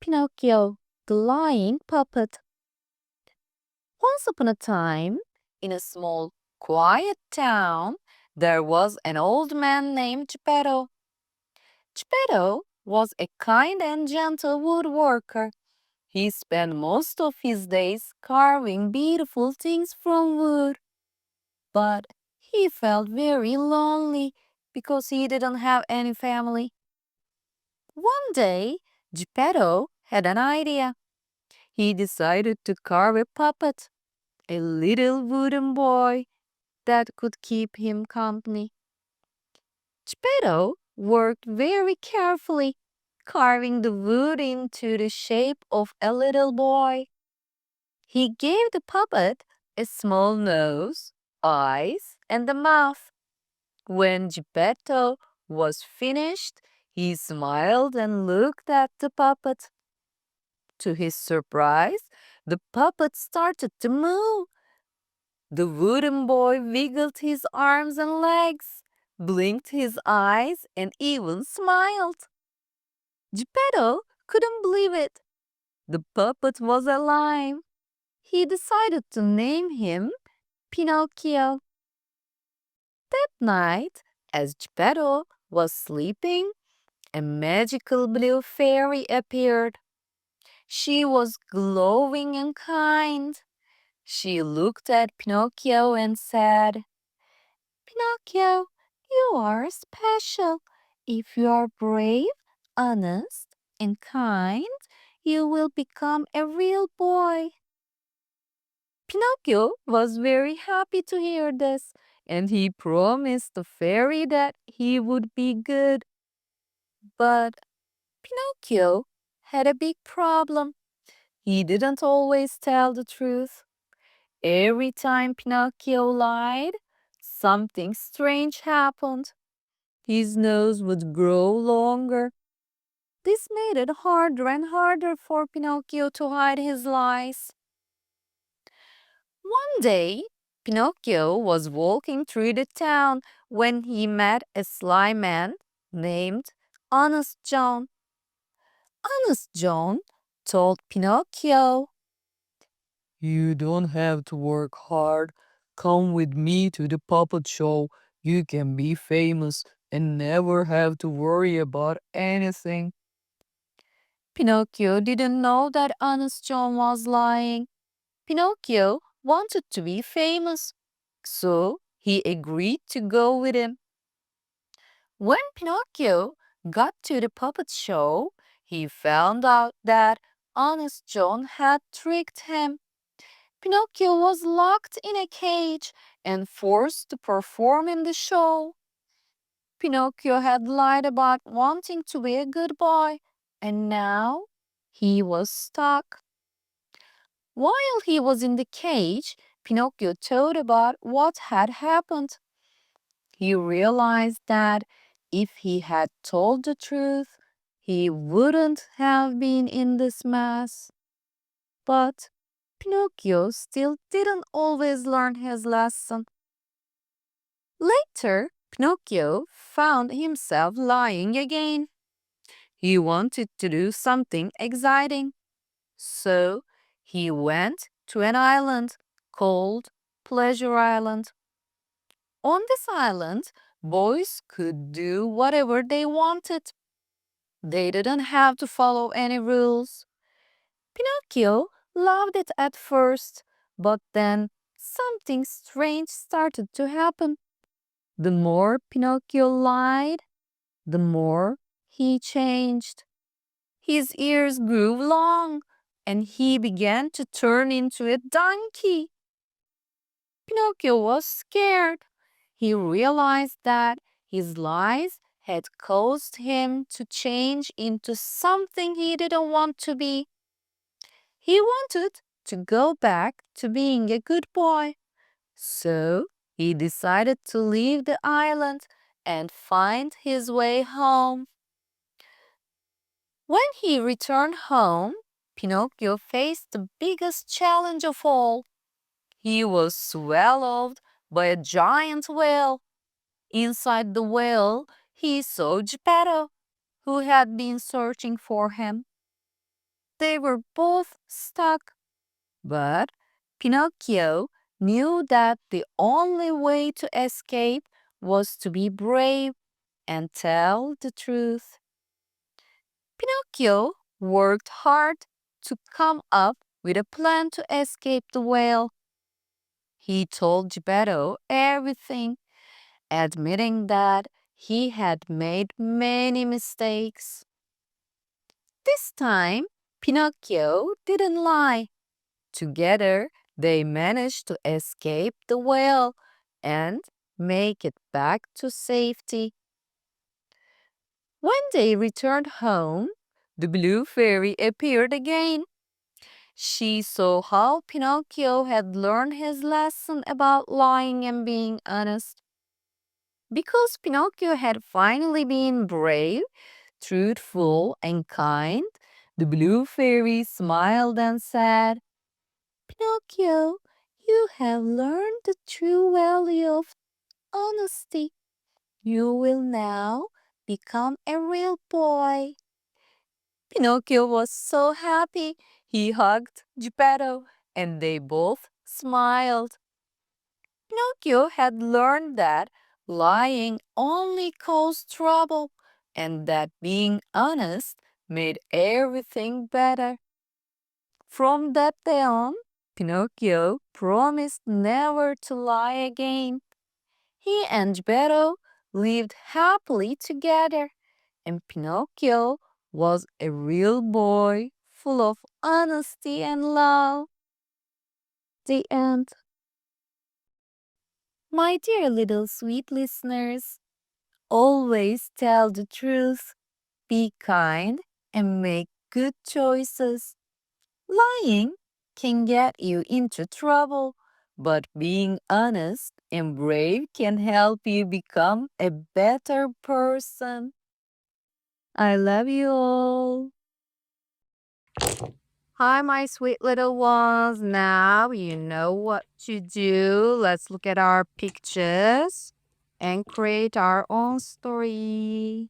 Pinocchio, the lying puppet. Once upon a time, in a small, quiet town, there was an old man named Geppetto. Geppetto was a kind and gentle woodworker. He spent most of his days carving beautiful things from wood. But he felt very lonely because he didn't have any family. One day, Geppetto had an idea. He decided to carve a puppet, a little wooden boy that could keep him company. Geppetto worked very carefully, carving the wood into the shape of a little boy. He gave the puppet a small nose, eyes, and a mouth. When Geppetto was finished, he smiled and looked at the puppet. To his surprise, the puppet started to move. The wooden boy wiggled his arms and legs, blinked his eyes, and even smiled. Geppetto couldn't believe it. The puppet was alive. He decided to name him Pinocchio. That night, as Geppetto was sleeping, a magical blue fairy appeared. She was glowing and kind. She looked at Pinocchio and said, Pinocchio, you are special. If you are brave, honest, and kind, you will become a real boy. Pinocchio was very happy to hear this, and he promised the fairy that he would be good. But Pinocchio had a big problem. He didn't always tell the truth. Every time Pinocchio lied, something strange happened. His nose would grow longer. This made it harder and harder for Pinocchio to hide his lies. One day, Pinocchio was walking through the town when he met a sly man named Honest John. Honest John told Pinocchio, You don't have to work hard. Come with me to the puppet show. You can be famous and never have to worry about anything. Pinocchio didn't know that Honest John was lying. Pinocchio wanted to be famous, so he agreed to go with him. When Pinocchio got to the puppet show, he found out that Honest John had tricked him. Pinocchio was locked in a cage and forced to perform in the show. Pinocchio had lied about wanting to be a good boy, and now he was stuck. While he was in the cage, Pinocchio thought about what had happened. He realized that if he had told the truth, he wouldn't have been in this mess. But Pinocchio still didn't always learn his lesson. Later, Pinocchio found himself lying again. He wanted to do something exciting. So he went to an island called Pleasure Island. On this island, boys could do whatever they wanted. They didn't have to follow any rules. Pinocchio loved it at first, but then something strange started to happen. The more Pinocchio lied, the more he changed. His ears grew long, and he began to turn into a donkey. Pinocchio was scared. He realized that his lies had caused him to change into something he didn't want to be. He wanted to go back to being a good boy. So he decided to leave the island and find his way home. When he returned home, Pinocchio faced the biggest challenge of all. He was swallowed by a giant whale. Inside the whale, he saw Geppetto, who had been searching for him. They were both stuck, but Pinocchio knew that the only way to escape was to be brave and tell the truth. Pinocchio worked hard to come up with a plan to escape the whale. He told Geppetto everything, admitting that he had made many mistakes. This time, Pinocchio didn't lie. Together, they managed to escape the whale and make it back to safety. When they returned home, the blue fairy appeared again. She saw how Pinocchio had learned his lesson about lying and being honest. Because Pinocchio had finally been brave, truthful, and kind, the blue fairy smiled and said, Pinocchio, you have learned the true value of honesty. You will now become a real boy. Pinocchio was so happy. He hugged Geppetto, and they both smiled. Pinocchio had learned that lying only caused trouble and that being honest made everything better. From that day on, Pinocchio promised never to lie again. He and Geppetto lived happily together, and Pinocchio was a real boy full of honesty and love. The end. My dear little sweet listeners, always tell the truth, be kind, and make good choices. Lying can get you into trouble, but being honest and brave can help you become a better person. I love you all. Hi, my sweet little ones. Now you know what to do. Let's look at our pictures and create our own story.